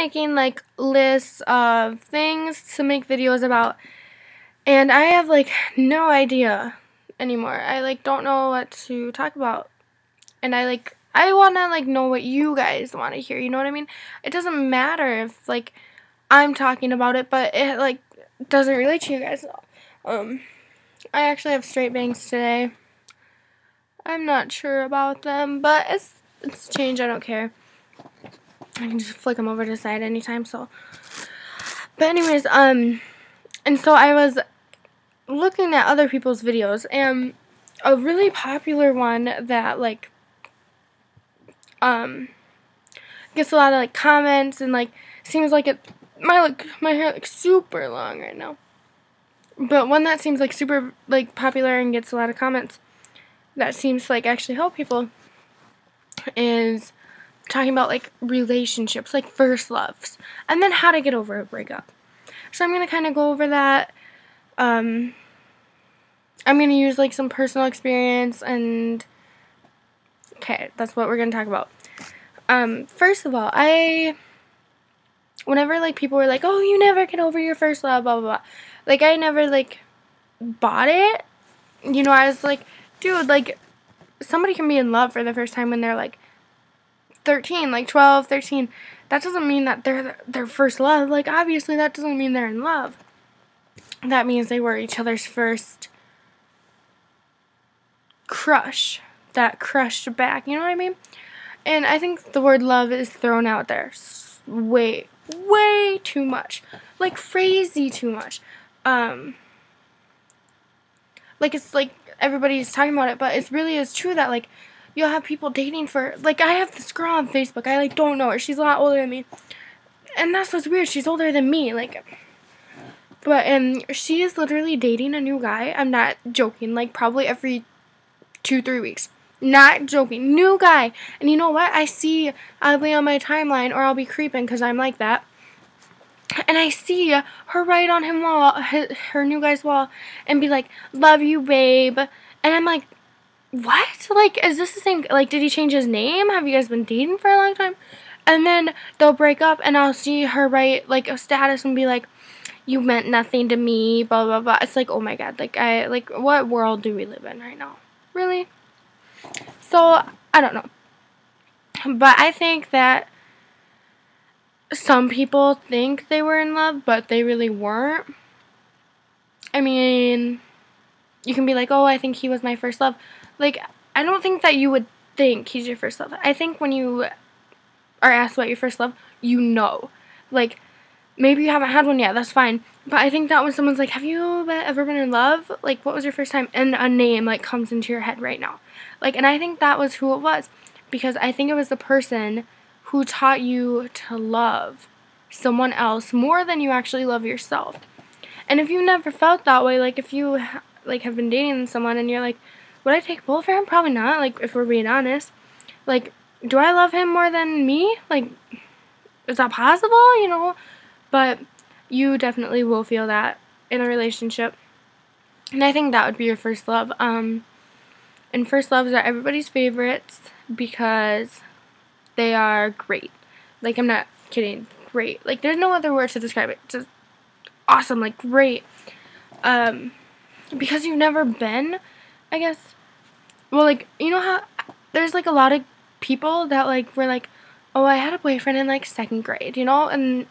making like lists of things to make videos about, and I have like no idea anymore. I like don't know what to talk about, and I want to like know what you guys want to hear. You know what I mean? It doesn't matter if like I'm talking about it, but it like doesn't relate to you guys at all. I actually have straight bangs today. I'm not sure about them, but it's change. I don't care. I can just flick them over to the side anytime. So, but anyways, and so I was looking at other people's videos, and a really popular one that like gets a lot of like comments and like seems like my hair looks super long right now. But one that seems like super like popular and gets a lot of comments that seems to like actually help people is talking about like relationships, like first loves, and then how to get over a breakup. So I'm gonna kind of go over that. I'm gonna use like some personal experience, and okay, that's what we're gonna talk about. First of all, whenever like people were like, oh, you never get over your first love, blah blah blah, like I never like bought it. You know, I was like, dude, like somebody can be in love for the first time when they're like 13, like 12, 13. That doesn't mean that they're their first love. Like obviously that doesn't mean they're in love. That means they were each other's first crush that crushed back. You know what I mean? And I think the word love is thrown out there way too much. Like crazy too much. Like it's like everybody's talking about it, but it really is true that like you'll have people dating for like I have this girl on Facebook. I like don't know her. She's a lot older than me. And that's what's weird. She's older than me. Like but she is literally dating a new guy. I'm not joking. Like probably every 2-3 weeks. Not joking. New guy. And you know what? I'll be on my timeline or I'll be creeping because I'm like that. And I see her write on him wall, her new guy's wall, and be like, love you, babe. And I'm like, what? Like, is this the same? Like, did he change his name? Have you guys been dating for a long time? And then they'll break up, and I'll see her write, like, a status and be like, you meant nothing to me, blah, blah, blah. It's like, oh my god. Like, what world do we live in right now? Really? So, I don't know. But I think that some people think they were in love, but they really weren't. I mean, you can be like, oh, I think he was my first love. Like, I don't think that you would think he's your first love. I think when you are asked about your first love, you know. Like, maybe you haven't had one yet, that's fine. But I think that when someone's like, have you ever been in love? Like, what was your first time? And a name, like, comes into your head right now. Like, and I think that was who it was. Because I think it was the person who taught you to love someone else more than you actually love yourself. And if you never felt that way, like if you like have been dating someone and you're like, would I take bullet for him? Probably not, like if we're being honest. Like, do I love him more than me? Like, is that possible? You know? But you definitely will feel that in a relationship. And I think that would be your first love. And first loves are everybody's favorites because they are great. Like, I'm not kidding. Great. Like, there's no other word to describe it. Just awesome. Like, great. Because you've never been, I guess. Well, like, you know how there's, like, a lot of people that, like, were like, oh, I had a boyfriend in, like, 2nd grade, you know? And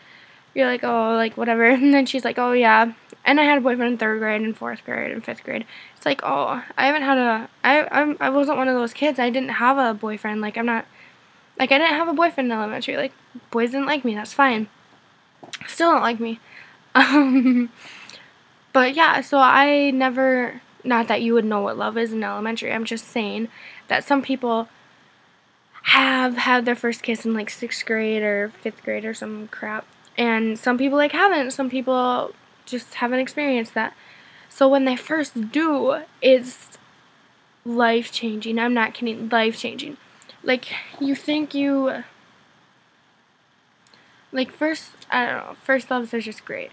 you're like, oh, like, whatever. And then she's like, oh, yeah. And I had a boyfriend in 3rd grade and 4th grade and 5th grade. It's like, oh, I haven't had I wasn't one of those kids. I didn't have a boyfriend. Like, I didn't have a boyfriend in elementary. Like, boys didn't like me. That's fine. Still don't like me. But yeah, so I never, not that you would know what love is in elementary. I'm just saying that some people have had their first kiss in, like, 6th grade or 5th grade or some crap. And some people, like, haven't. Some people just haven't experienced that. So when they first do, it's life-changing. I'm not kidding. Life-changing. Like, you think you, like, first, I don't know, first loves are just great.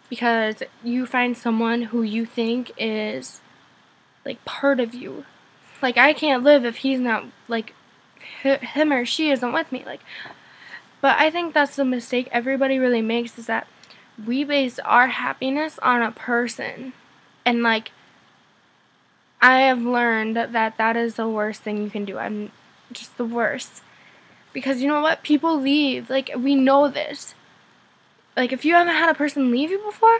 Because you find someone who you think is, like, part of you. Like, I can't live if he's not, like, him or she isn't with me. Like, But I think that's the mistake everybody really makes, is that we base our happiness on a person. And, like, I have learned that that is the worst thing you can do. I'm just the worst. Because you know what? People leave. Like, we know this. Like, if you haven't had a person leave you before,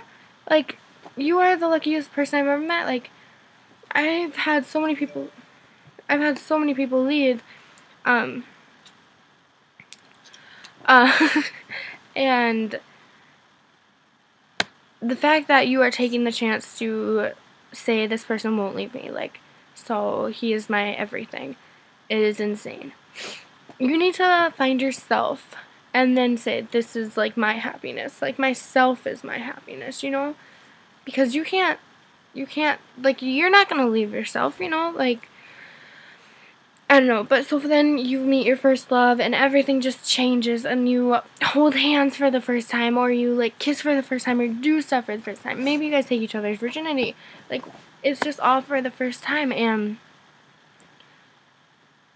like, you are the luckiest person I've ever met. Like, I've had so many people leave. Uh, and the fact that you are taking the chance to say this person won't leave me, like, so he is my everything, is insane. You need to find yourself and then say, this is, like, my happiness. Like, myself is my happiness, you know? Because you can't, like, you're not gonna leave yourself, you know? Like, I don't know, but so then you meet your first love and everything just changes, and you hold hands for the first time, or you, like, kiss for the first time, or do stuff for the first time. Maybe you guys take each other's virginity. Like, it's just all for the first time. And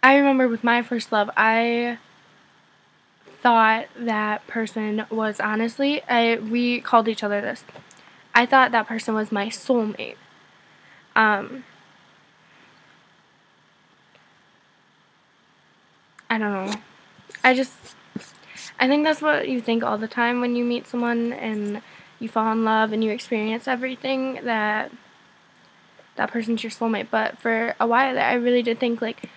I remember with my first love, I thought that person was, honestly, we called each other this. I thought that person was my soulmate. I don't know. I think that's what you think all the time when you meet someone and you fall in love and you experience everything, that that person's your soulmate. But for a while there, I really did think, like,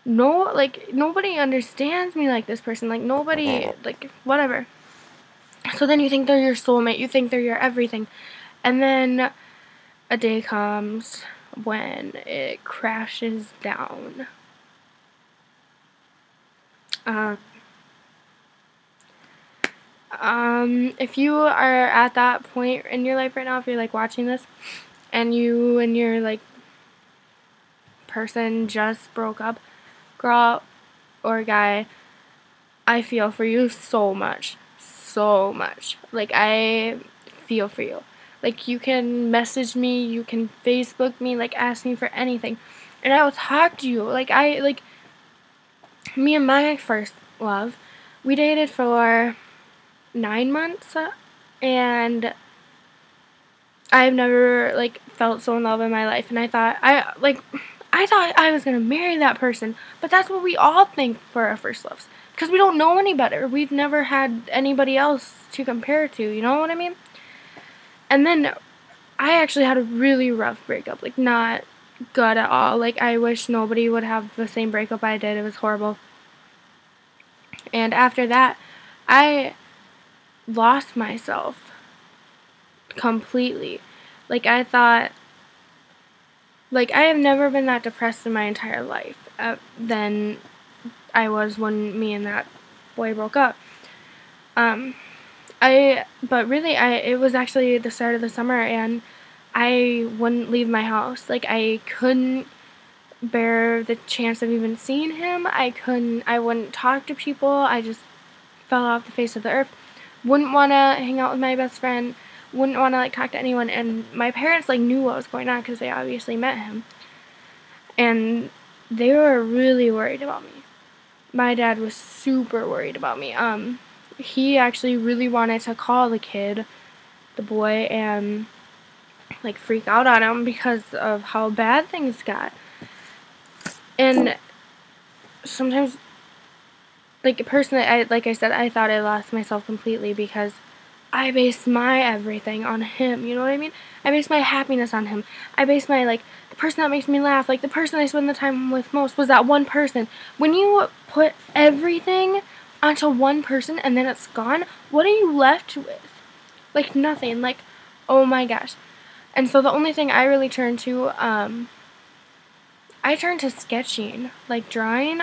no, like, nobody understands me like this person. Like, nobody, like, whatever. So then you think they're your soulmate. You think they're your everything. And then a day comes when it crashes down. If you are at that point in your life right now, if you're, like, watching this, and you and your, like, person just broke up, girl or guy, I feel for you so much. So much. Like, I feel for you. Like, you can message me, you can Facebook me, like, ask me for anything, and I will talk to you. Like, me and my first love, we dated for 9 months, and I've never, like, felt so in love in my life. And I thought I was gonna marry that person, but that's what we all think for our first loves, because we don't know any better. We've never had anybody else to compare to, you know what I mean? And then I actually had a really rough breakup, like, not good at all. Like, I wish nobody would have the same breakup I did. It was horrible. And after that, I lost myself completely. Like, I thought, like, I have never been that depressed in my entire life than I was when me and that boy broke up. But really, it was actually the start of the summer, and I wouldn't leave my house. Like, I couldn't bear the chance of even seeing him. I wouldn't talk to people. I just fell off the face of the earth. Wouldn't want to hang out with my best friend. Wouldn't want to, like, talk to anyone. And my parents, like, knew what was going on because they obviously met him. And they were really worried about me. My dad was super worried about me. He actually really wanted to call the kid, the boy, and, like, freak out on him because of how bad things got. And sometimes, like, personally, like I said, I thought I lost myself completely because I based my everything on him, you know what I mean? I based my happiness on him. I based my, like, the person that makes me laugh, like, the person I spend the time with most was that one person. When you put everything onto one person and then it's gone, what are you left with? Like, nothing. Like, oh my gosh. And so the only thing I really turned to, I turned to sketching, like, drawing.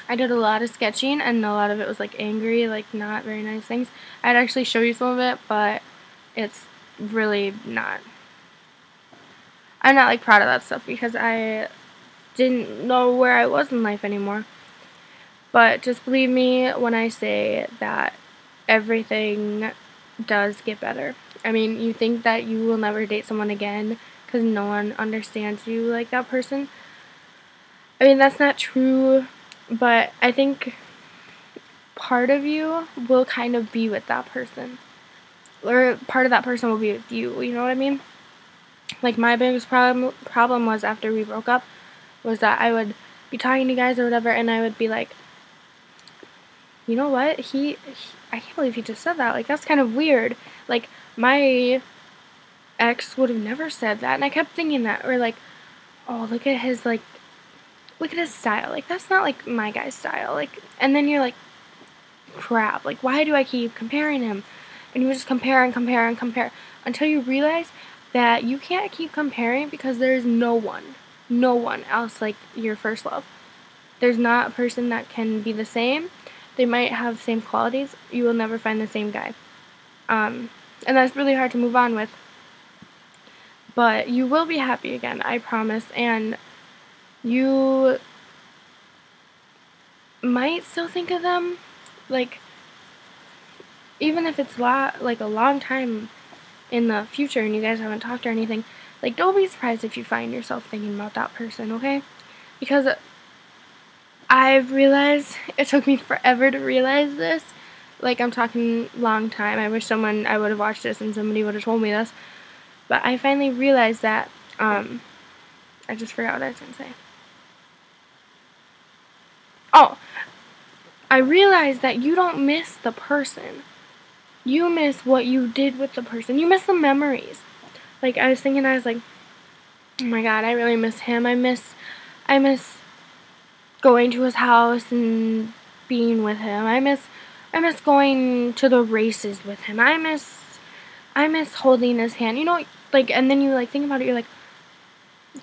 I did a lot of sketching, and a lot of it was, like, angry, like, not very nice things. I'd actually show you some of it, but it's really not. I'm not, like, proud of that stuff because I didn't know where I was in life anymore. But just believe me when I say that everything does get better. I mean, you think that you will never date someone again because no one understands you like that person. I mean, that's not true. But I think part of you will kind of be with that person. Or part of that person will be with you, you know what I mean? Like, my biggest problem was after we broke up, was that I would be talking to guys or whatever, and I would be like, you know what, I can't believe he just said that, like, that's kind of weird. Like, my ex would have never said that, and I kept thinking that, or like, oh, look at his style, like, that's not, like, my guy's style, like, and then you're like, crap, like, why do I keep comparing him? And you just compare and compare and compare, until you realize that you can't keep comparing, because there's no one else like your first love. There's not a person that can be the same. They might have the same qualities. You will never find the same guy. And that's really hard to move on with. But you will be happy again, I promise. And you might still think of them, like, even if it's like a long time in the future and you guys haven't talked or anything, like, don't be surprised if you find yourself thinking about that person, okay? Because I've realized, it took me forever to realize this. Like, I'm talking long time. I wish I would have watched this and somebody would have told me this. But I finally realized that, I just forgot what I was going to say. Oh, I realized that you don't miss the person. You miss what you did with the person. You miss the memories. Like, I was like, oh my god, I really miss him. I miss going to his house and being with him. I miss going to the races with him. I miss holding his hand. You know, like, and then you, like, think about it, you're like,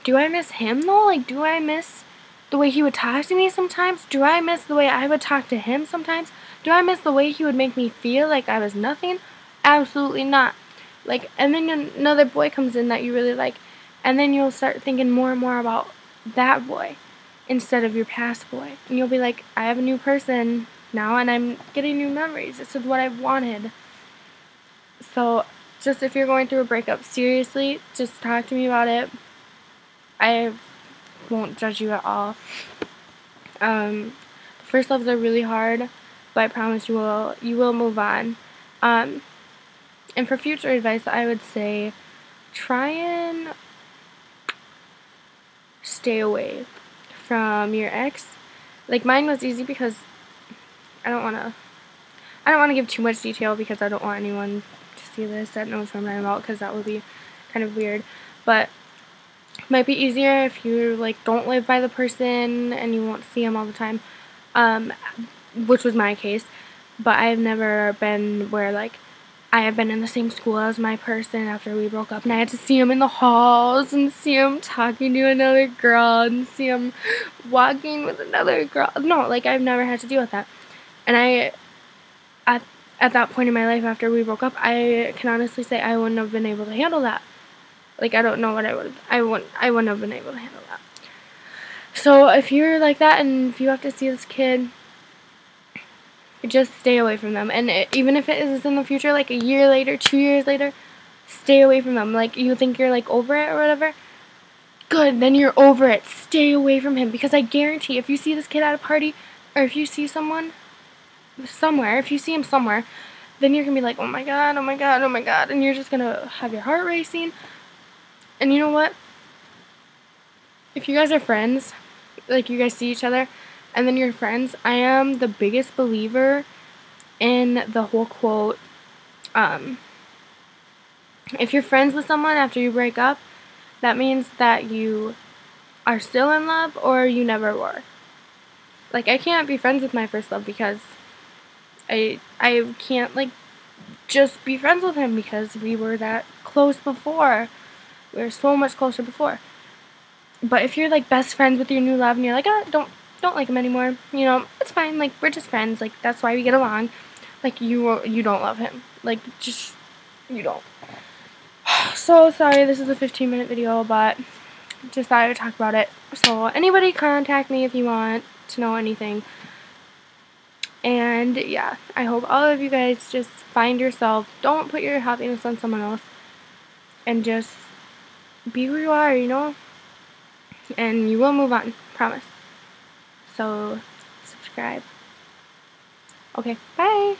do I miss him, though? Like, do I miss the way he would talk to me sometimes? Do I miss the way I would talk to him sometimes? Do I miss the way he would make me feel like I was nothing? Absolutely not. Like, and then another boy comes in that you really like, and then you'll start thinking more and more about that boy instead of your past boy. And you'll be like, I have a new person now, and I'm getting new memories. This is what I wanted. So, just if you're going through a breakup, seriously, just talk to me about it. I won't judge you at all. First loves are really hard, but I promise you will move on. And for future advice, I would say try and stay away from your ex. Like, mine was easy because I don't want to give too much detail, because I don't want anyone to see this that knows what I'm talking about, because that would be kind of weird. But it might be easier if you, like, don't live by the person and you won't see him all the time, which was my case. But I have never been where, like, I have been in the same school as my person after we broke up, and I had to see him in the halls, and see him talking to another girl, and see him walking with another girl. No, like, I've never had to deal with that. And at that point in my life after we broke up, I can honestly say I wouldn't have been able to handle that. Like, I don't know what I wouldn't have been able to handle that. So if you're like that, and if you have to see this kid, just stay away from them. And even if it is in the future, like a year later, 2 years later, stay away from them. Like, you think you're, like, over it or whatever, good, then you're over it. Stay away from him, because I guarantee if you see this kid at a party, or if you see someone somewhere, if you see him somewhere, then you're gonna be like, oh my god, oh my god, oh my god, and you're just gonna have your heart racing. And you know what? If you guys are friends, like, you guys see each other, and then you're friends, I am the biggest believer in the whole quote, if you're friends with someone after you break up, that means that you are still in love, or you never were. Like, I can't be friends with my first love, because I can't, like, just be friends with him, because we were that close before. We were so much closer before. But if you're, like, best friends with your new love, and you're like, oh, don't like him anymore, you know, it's fine, like, we're just friends, like, that's why we get along. Like, you don't love him. Like, just, you don't. So sorry, this is a 15-minute video, but just thought I would talk about it. So anybody contact me if you want to know anything. And yeah, I hope all of you guys just find yourself. Don't put your happiness on someone else, and just be who you are, you know, and you will move on, promise. So subscribe. Okay, bye.